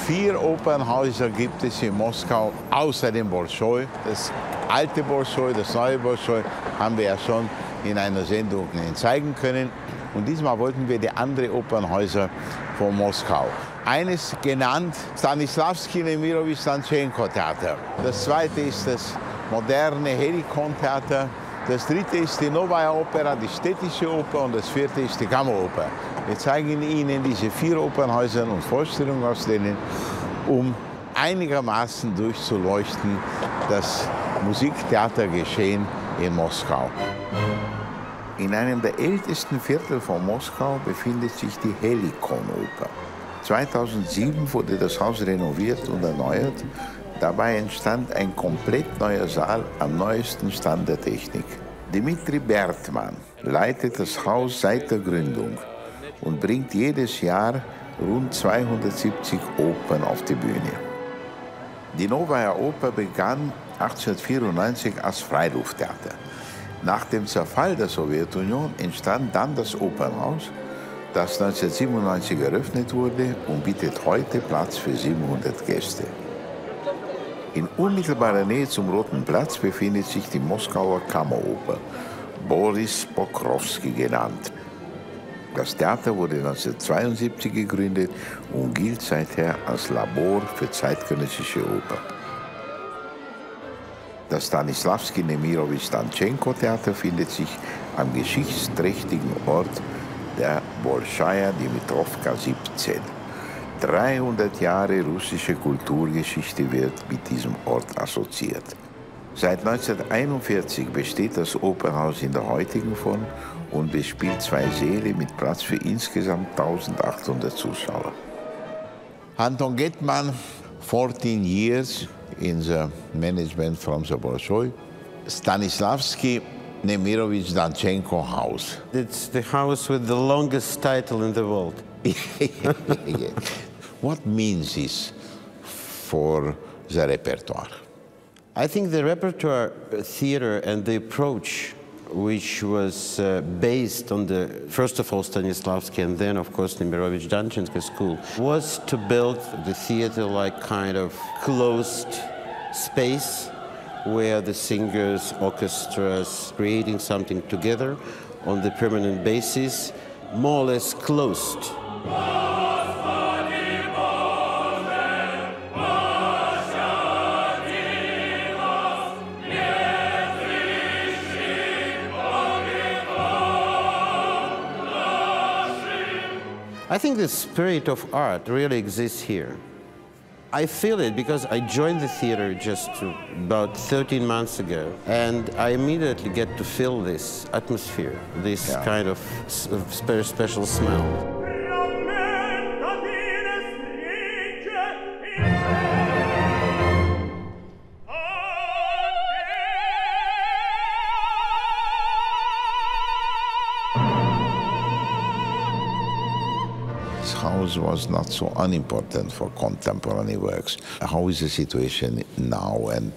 4 Opernhäuser gibt es in Moskau, außer dem Bolschoi. Das alte Bolschoi, das neue Bolschoi haben wir ja schon in einer Sendung zeigen können. Und diesmal wollten wir die anderen Opernhäuser von Moskau. Eines genannt, Stanislavski Nemirovich Danchenko Theater. Das zweite ist das moderne Helikon Theater. Das dritte ist die Novaya Opera, die städtische Oper, und das vierte ist die Kammeroper. Wir zeigen Ihnen diese 4 Opernhäuser und Vorstellungen aus denen, um einigermaßen durchzuleuchten das Musiktheatergeschehen in Moskau. In einem der ältesten Viertel von Moskau befindet sich die Helikon-Oper. 2007 wurde das Haus renoviert und erneuert. Dabei entstand ein komplett neuer Saal am neuesten Stand der Technik. Dmitri Bertmann leitet das Haus seit der Gründung und bringt jedes Jahr rund 270 Opern auf die Bühne. Die Novaya Oper begann 1894 als Freilufttheater. Nach dem Zerfall der Sowjetunion entstand dann das Opernhaus, das 1997 eröffnet wurde und bietet heute Platz für 700 Gäste. In unmittelbarer Nähe zum Roten Platz befindet sich die Moskauer Kammeroper, Boris Pokrowski genannt. Das Theater wurde 1972 gegründet und gilt seither als Labor für zeitgenössische Oper. Das Stanislavski Nemirovich Danchenko Theater findet sich am geschichtsträchtigen Ort der Bolschaja Dimitrovka 17. 300 Jahre russische Kulturgeschichte wird mit diesem Ort assoziiert. Seit 1941 besteht das Opernhaus in der heutigen Form und bespielt 2 Säle mit Platz für insgesamt 1800 Zuschauer. Anton Gettmann, 14 years in the management from the Bolshoi. Stanislavski Nemirovich Danchenko House. It's the house with the longest title in the world. What means this for the repertoire? I think the repertoire theater and the approach, which was based on the, first of all, Stanislavski and then, of course, Nemirovich Danchenko school, was to build the theater like kind of closed space where the singers, orchestras, creating something together on the permanent basis, more or less closed. I think the spirit of art really exists here. I feel it because I joined the theater just about 13 months ago, and I immediately get to feel this atmosphere, this kind of very special smell. House was not so unimportant for contemporary works. How is the situation now, and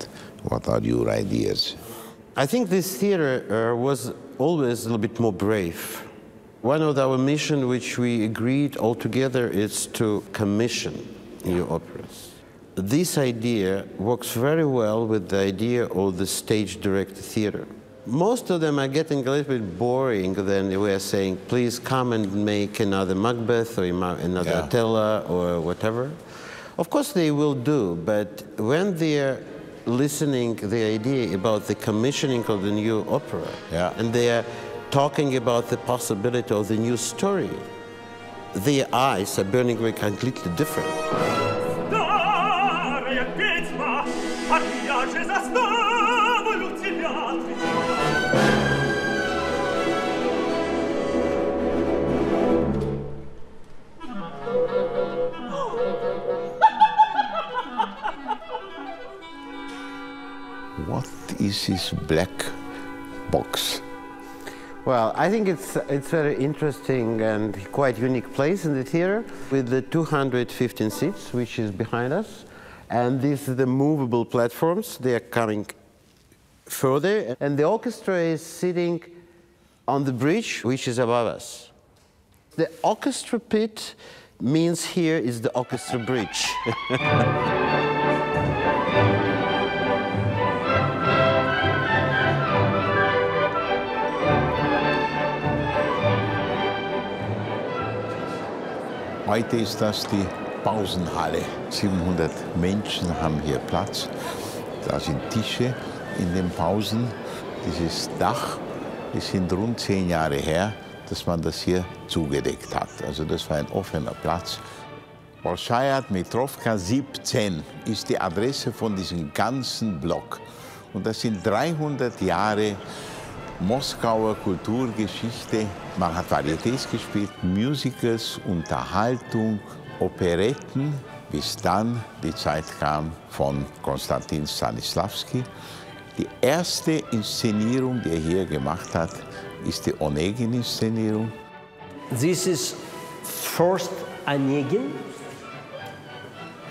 what are your ideas? I think this theater was always a little bit more brave. One of our mission, which we agreed all together, is to commission new operas. This idea works very well with the idea of the stage-directed theater. Most of them are getting a little bit boring. Then we are saying, please come and make another Macbeth or another Othello or whatever. Of course they will do, but when they're listening the idea about the commissioning of the new opera, and they're talking about the possibility of the new story, their eyes are burning very completely different. What is this black box? Well, I think it's very interesting and quite unique place in the theater with the 215 seats, which is behind us. And these are the movable platforms. They are coming further. And the orchestra is sitting on the bridge, which is above us. The orchestra pit means here is the orchestra bridge. Heute ist das die Pausenhalle. 700 Menschen haben hier Platz. Da sind Tische in den Pausen. Dieses Dach, das sind rund 10 Jahre her, dass man das hier zugedeckt hat. Also das war ein offener Platz. Bolschajat Mitrovka 17 ist die Adresse von diesem ganzen Block. Und das sind 300 Jahre Moskauer Kulturgeschichte. Man hat Varietés gespielt, Musicals, Unterhaltung, Operetten, bis dann die Zeit kam von Konstantin Stanisławski. Die erste Inszenierung, die er hier gemacht hat, ist die Onegin-Inszenierung. This is first Onegin,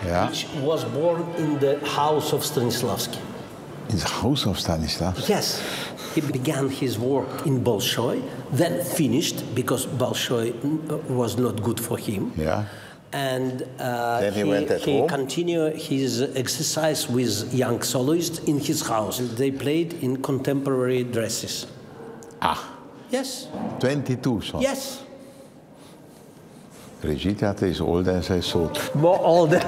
which was born in the house of Stanisławski. In the house of Stanisławski? Yes. He began his work in Bolshoi, then finished because Bolshoi was not good for him. Yeah. And then he continued his exercise with young soloists in his house. They played in contemporary dresses. Ah. Yes. 22 songs. Yes. Regie Theater is older as I thought. More older.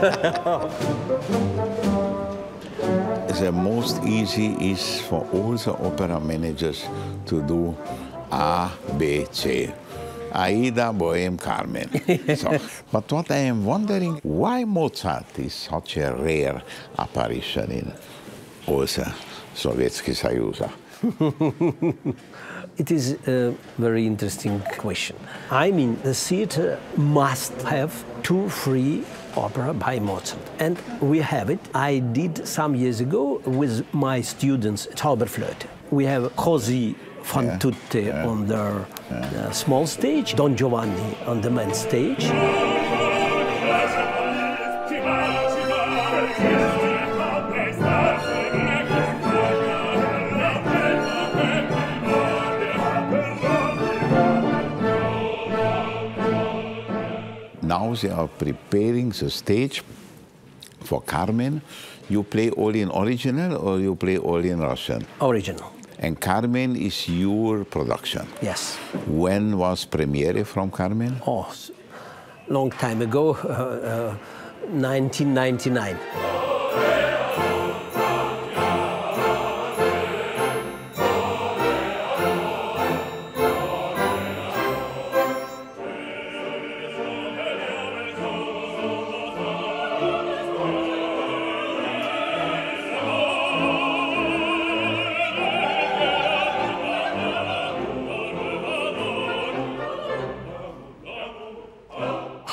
The most easy is for all the opera managers to do A, B, C. Aida, Bohème, Carmen. So, but what I am wondering, why Mozart is such a rare apparition in all the Sovietsky Soyuz? It is a very interesting question. I mean, the theater must have 2 free opera by Mozart, and we have it. I did some years ago with my students Zauberflöte. We have Così fan tutte on the small stage, Don Giovanni on the main stage. Now they are preparing the stage for Carmen. You play all in original or you play all in Russian? Original. And Carmen is your production? Yes. When was premiere from Carmen? Oh, long time ago, 1999.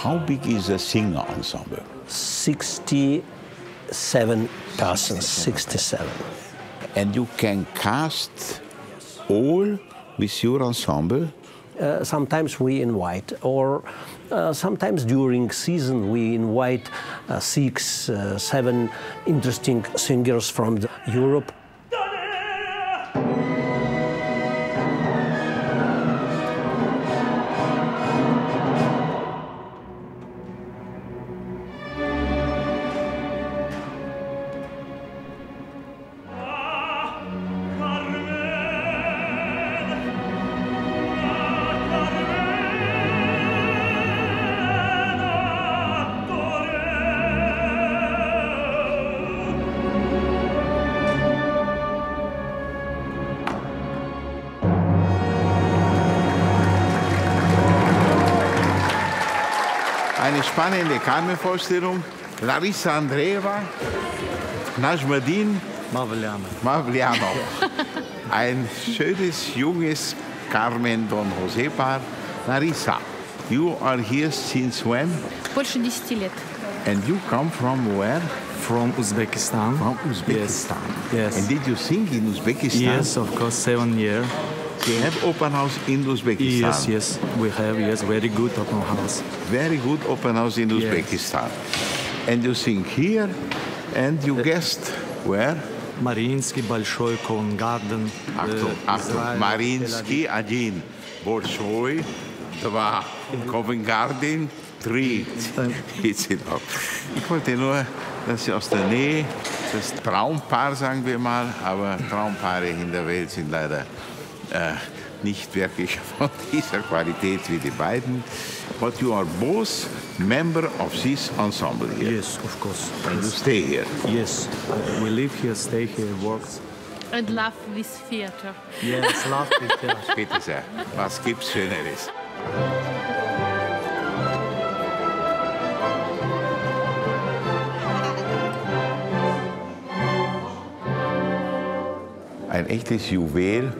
How big is the singer ensemble? 67 persons, 67. And you can cast all with your ensemble? Sometimes we invite, or sometimes during season we invite 6, 7 interesting singers from Europe. Eine spannende Carmen-Vorstellung. Larissa Andreeva, Najmuddin Mavlianov. Ein schönes, junges Carmen Don José-Paar. Larissa, you are here since when? Больше 10 лет. And you come from where? From Uzbekistan. From Uzbekistan. Yes. And did you sing in Uzbekistan? Yes, of course, 7 years. They have open house in Uzbekistan. Yes, yes, we have, yes, very good open house. Very good open house in Uzbekistan. And you sing here, and you guest where? Mariinsky, Большой, Covent Garden. Achtung, Mariinsky, 1, Bolshoi, 2, Covent Garden, Ich wollte nur, dass Sie aus der Nähe, das Traumpaar, sagen wir mal, aber Traumpaare in der Welt sind leider nicht wirklich von dieser Qualität wie die beiden. But you are both member of this ensemble here. Yes, of course. And you stay here. Yes, we live here, stay here, work. And love this theater. Yes, love this theater. Bitte sehr. Was gibt's Schöneres? Ein echtes Juwel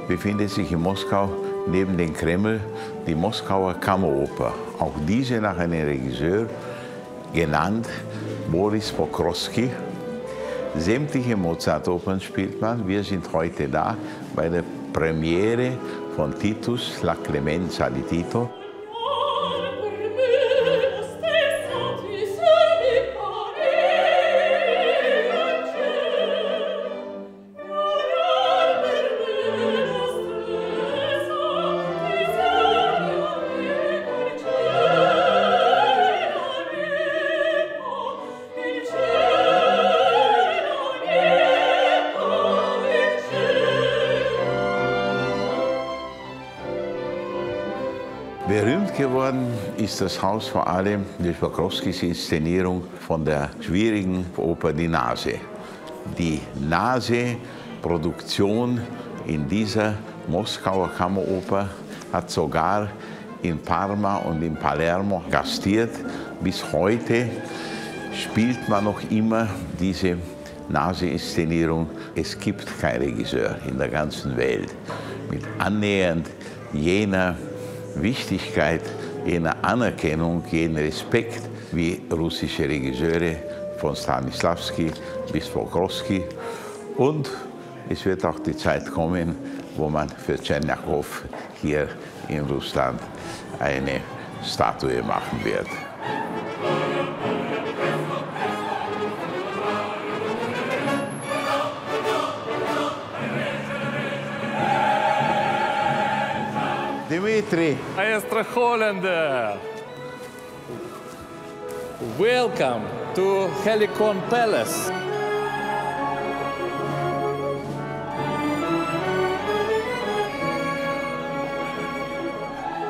befindet sich in Moskau neben dem Kreml, die Moskauer Kammeroper. Auch diese nach einem Regisseur, genannt Boris Pokrowski. Sämtliche Mozart-Opern spielt man. Wir sind heute da bei der Premiere von Titus, La Clemenza di Tito. Berühmt geworden ist das Haus vor allem durch Pokrowskis Inszenierung von der schwierigen Oper Die Nase. Die Nase-Produktion in dieser Moskauer Kammeroper hat sogar in Parma und in Palermo gastiert. Bis heute spielt man noch immer diese Nase-Inszenierung. Es gibt keinen Regisseur in der ganzen Welt mit annähernd jener Wichtigkeit, jener Anerkennung, jener Respekt wie russische Regisseure von Stanislavski bis Pokrowski. Und es wird auch die Zeit kommen, wo man für Tschernjachow hier in Russland eine Statue machen wird. Dimitri. Maestro Holender, welcome to Helikon Palace.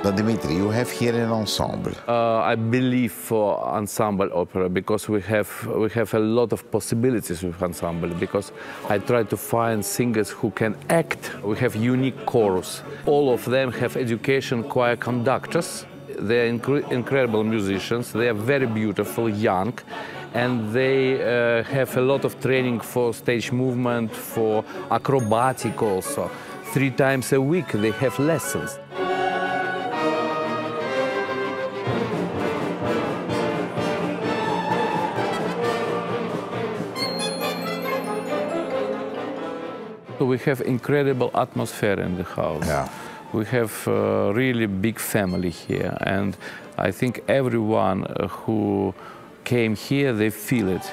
Now, Dimitri, you have here an ensemble. I believe for ensemble opera because we have a lot of possibilities with ensemble because I try to find singers who can act. We have unique chorus. All of them have education choir conductors. They are incredible musicians. They are very beautiful, young, and they have a lot of training for stage movement, for acrobatic also. 3 times a week they have lessons. We have incredible atmosphere in the house. Yeah. We have a really big family here, and I think everyone who came here, they feel it.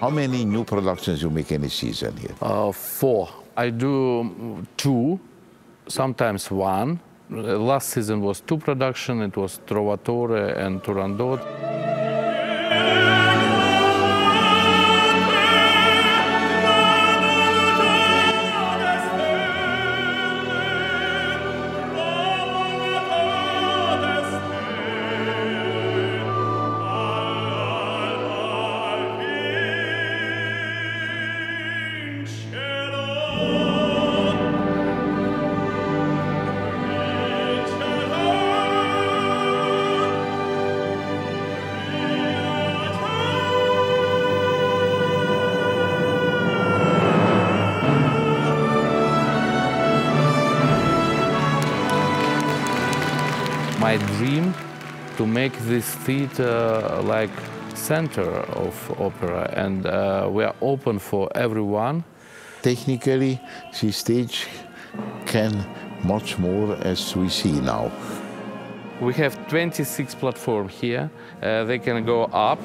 How many new productions you make in a season here? 4. I do 2, sometimes 1. Last season was 2 productions. It was Trovatore and Turandot. My dream to make this theater like center of opera, and we are open for everyone. Technically, the stage can much more as we see now. We have 26 platforms here. They can go up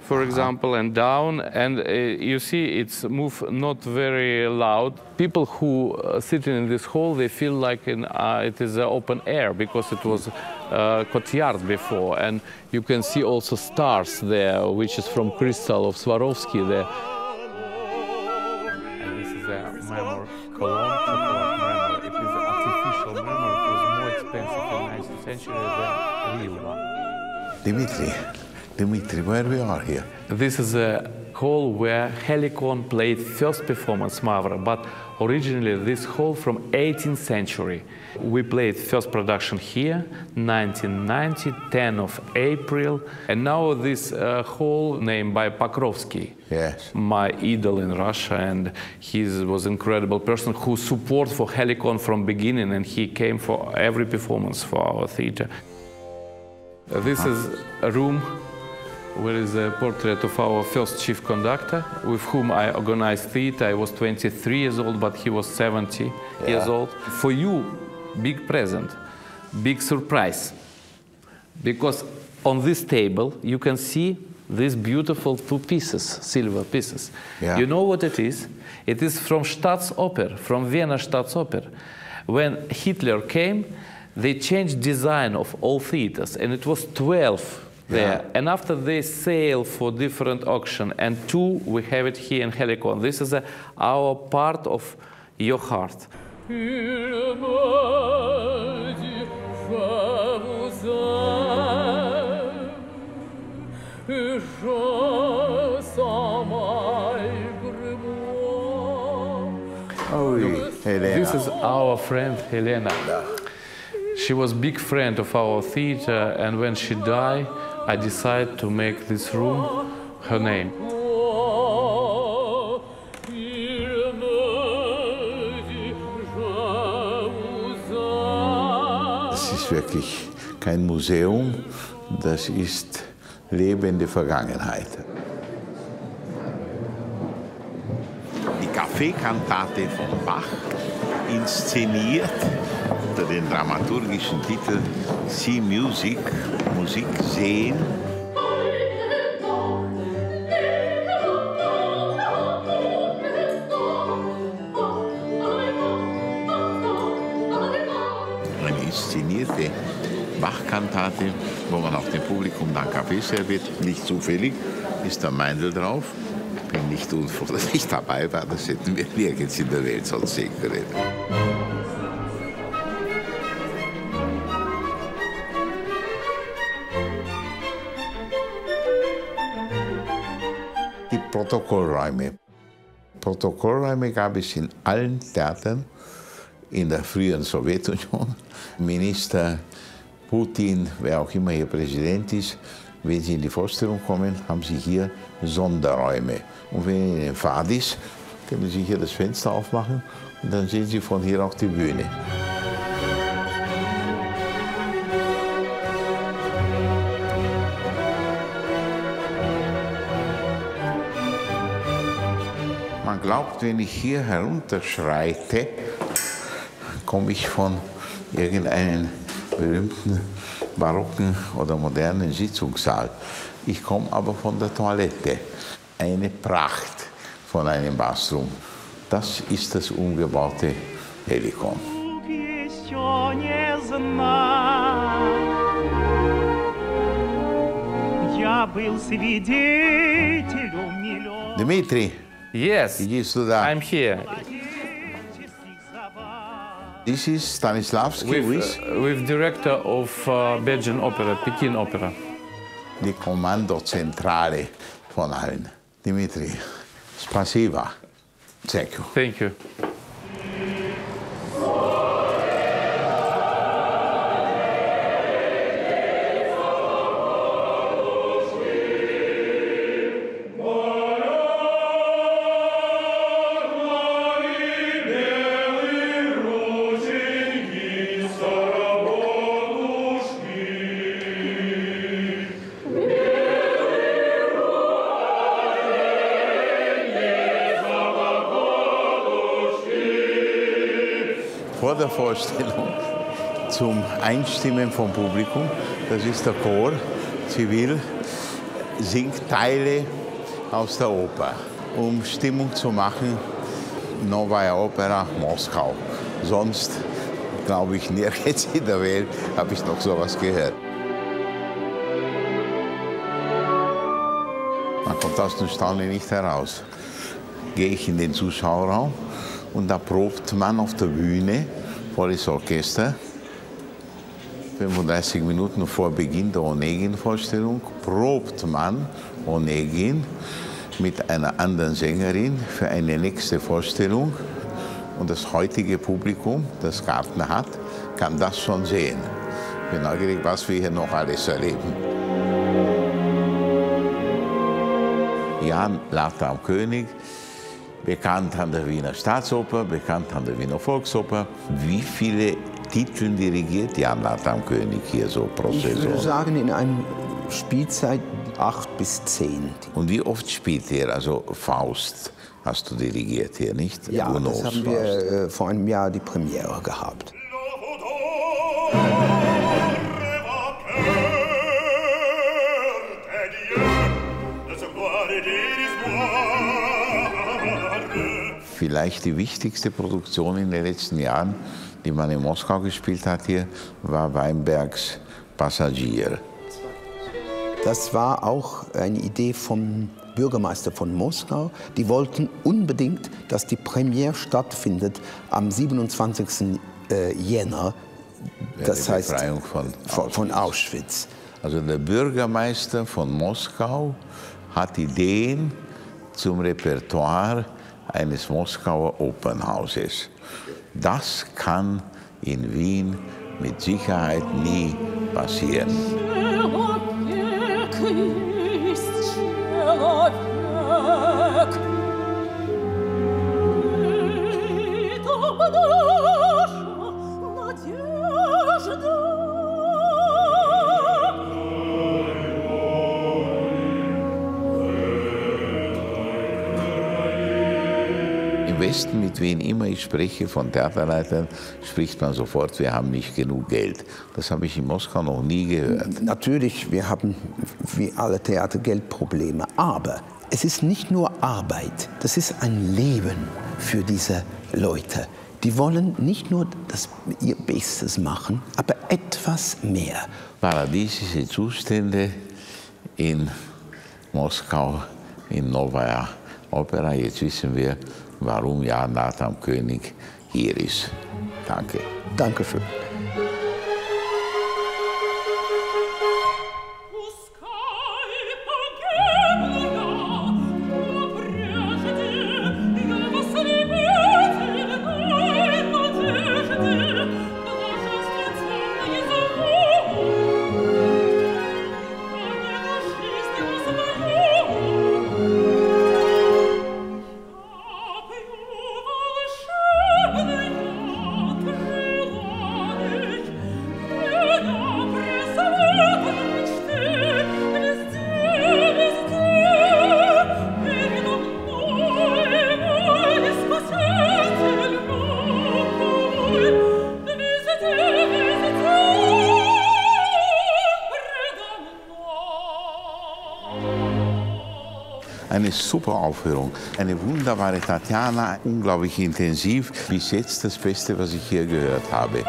for example, and down, and you see it's move not very loud. People who sit in this hall, they feel like it is open air because it was courtyard before, and you can see also stars there, which is from crystal of Swarovski there. And this is a marmor column, chocolate marmor. It is an artificial marmor. It was more expensive in the 19th century than real one. Dimitri, where we are here? This is a hall where Helikon played first performance Mavra, but originally this hall from 18th century. We played first production here, 1990, 10 of April, and now this hall named by Pokrovsky, Yes. my idol in Russia, and he was an incredible person who support for Helikon from beginning, and he came for every performance for our theater. This is a room where is a portrait of our first chief conductor, with whom I organized theater. I was 23 years old, but he was 70 years old. For you, big present, big surprise, because on this table you can see these beautiful two pieces, silver pieces. Yeah. You know what it is? It is from Staatsoper, from Vienna Staatsoper. When Hitler came, they changed design of all theaters, and it was 12 there. Yeah. And after they sale for different auction, and 2 we have it here in Helikon. This is our part of your heart. Helena. This is our friend Helena. She was a big friend of our theater, and when she died, I decided to make this room her name. Das ist wirklich kein Museum, das ist lebende Vergangenheit. Die Kaffeekantate von Bach, inszeniert unter dem dramaturgischen Titel See Music, Musik sehen. Eine inszenierte Bach-Kantate, wo man auch dem Publikum dann Kaffee serviert. Nicht zufällig ist der Meindl drauf. Ich bin nicht unfroh, dass ich dabei war. Das hätten wir nirgends in der Welt sonst sehen können. Die Protokollräume. Protokollräume gab es in allen Theatern in der früheren Sowjetunion. Minister, Putin, wer auch immer hier Präsident ist, wenn sie in die Vorstellung kommen, haben sie hier Sonderräume. Und wenn ihnen fad ist, können sie hier das Fenster aufmachen und dann sehen sie von hier auch die Bühne. Man glaubt, wenn ich hier herunterschreite, komme ich von irgendeinem berühmten barocken oder modernen Sitzungssaal. Ich komme aber von der Toilette. Eine Pracht von einem Bathroom. Das ist das umgebaute Helikon. Dimitri, Yes, gehst du da? I'm here. This is Stanislavski With director of Belgian opera, Pekin Opera. die Kommandozentrale von allen. Dimitri, spasiba. Thank you. Thank you. Vor der Vorstellung zum Einstimmen vom Publikum, das ist der Chor, Zivil, singt Teile aus der Oper, um Stimmung zu machen. Novaya Opera, Moskau. Sonst, glaube ich, nirgends in der Welt habe ich noch sowas gehört. Man kommt aus dem Staunen nicht heraus. Gehe ich in den Zuschauerraum und da probt man auf der Bühne vor das Orchester. 35 Minuten vor Beginn der Onegin-Vorstellung probt man Onegin mit einer anderen Sängerin für eine nächste Vorstellung. Und das heutige Publikum, das Karten hat, kann das schon sehen. Ich bin neugierig, was wir hier noch alles erleben. Jan Later am König, bekannt an der Wiener Staatsoper, bekannt an der Wiener Volksoper. Wie viele Titel dirigiert Jan Later am König hier so pro Saison? Ich würde sagen, in einer Spielzeit 8 bis 10. Und wie oft spielt er? Also Faust hast du dirigiert hier, nicht? Ja, Gounod's das haben wir vor einem Jahr die Premiere gehabt. Vielleicht die wichtigste Produktion in den letzten Jahren, die man in Moskau gespielt hat hier, war Weinbergs Passagier. Das war auch eine Idee vom Bürgermeister von Moskau. Die wollten unbedingt, dass die Premiere stattfindet am 27. Jänner, das heißt Befreiung von Auschwitz. Also der Bürgermeister von Moskau hat Ideen zum Repertoire eines Moskauer Opernhauses. Das kann in Wien mit Sicherheit nie passieren. Im Westen, mit wem immer ich spreche, von Theaterleitern, spricht man sofort, wir haben nicht genug Geld. Das habe ich in Moskau noch nie gehört. Natürlich, wir haben wie alle Theater Geldprobleme, aber es ist nicht nur Arbeit, das ist ein Leben für diese Leute. Die wollen nicht nur ihr Bestes machen, aber etwas mehr. Paradiesische Zustände in Moskau, in Novaya Opera. Jetzt wissen wir, warum Jan Later am König hier ist. Danke. Dankeschön. Eine super Aufführung, eine wunderbare Tatjana, unglaublich intensiv. Bis jetzt das Beste, was ich hier gehört habe.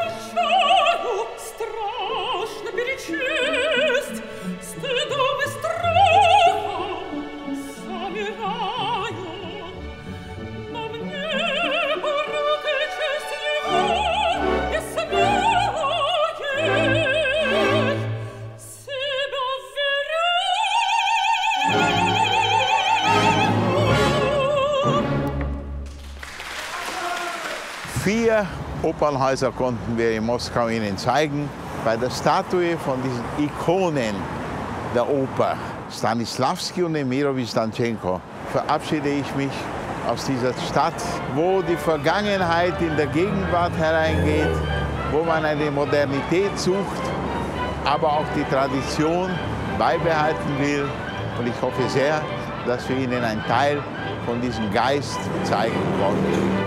Vier Opernhäuser konnten wir in Moskau Ihnen zeigen. Bei der Statue von diesen Ikonen der Oper, Stanislavski und Emirovic Danchenko, verabschiede ich mich aus dieser Stadt, wo die Vergangenheit in der Gegenwart hereingeht, wo man eine Modernität sucht, aber auch die Tradition beibehalten will. Und ich hoffe sehr, dass wir Ihnen einen Teil von diesem Geist zeigen konnten.